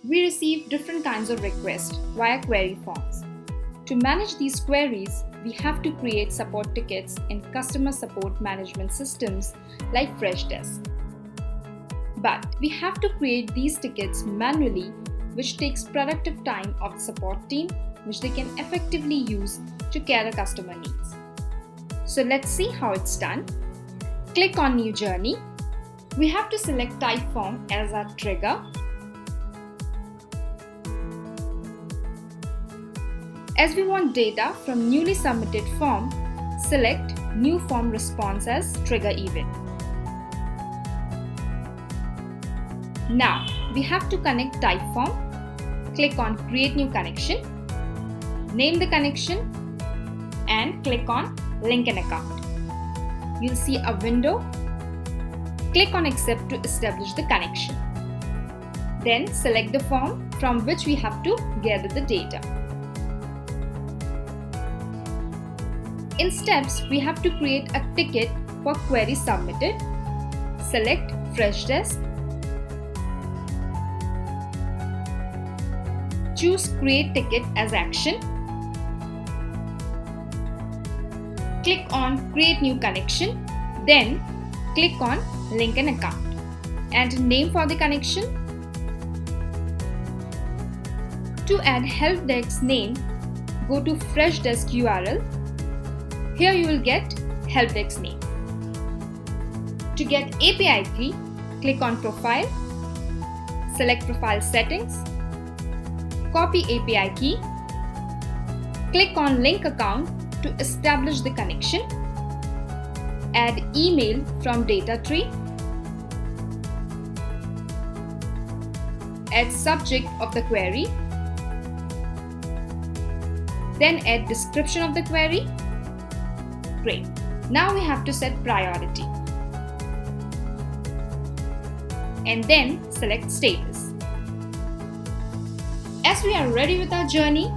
we receive different kinds of requests via query forms. To manage these queries, we have to create support tickets in customer support management systems like Freshdesk. But we have to create these tickets manually, which takes productive time of the support team, which they can effectively use to care the customer needs. So let's see how it's done. Click on New Journey. We have to select Typeform as our trigger. As we want data from newly submitted form, select New Form Response as trigger event. Now, we have to connect Typeform. Click on Create New Connection. Name the connection and click on Link an Account. You'll see a window. Click on Accept to establish the connection. Then select the form from which we have to gather the data. In steps, we have to create a ticket for query submitted. Select Freshdesk. Choose Create Ticket as action. Click on Create New Connection. Then click on Link an Account. And name for the connection. To add help desk name, go to Freshdesk URL. Here you will get help desk name. To get API key, click on Profile, select Profile Settings, copy API key, click on Link Account to establish the connection, add email from data tree, add subject of the query, then add description of the query. Great. Now we have to set priority. And then select status. As we are ready with our journey,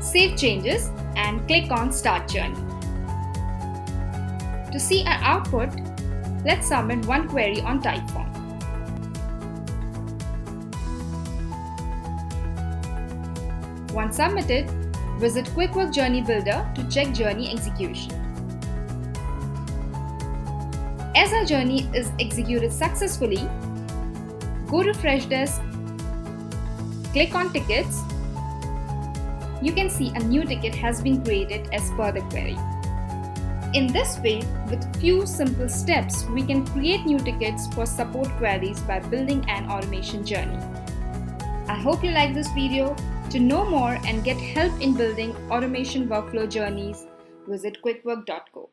save changes and click on Start Journey. To see our output, let's submit one query on Typeform. Once submitted, visit Quickwork Journey Builder to check journey execution. As our journey is executed successfully, go to Freshdesk, click on Tickets. You can see a new ticket has been created as per the query. In this way, with few simple steps, we can create new tickets for support queries by building an automation journey. I hope you like this video. To know more and get help in building automation workflow journeys, visit quickwork.co.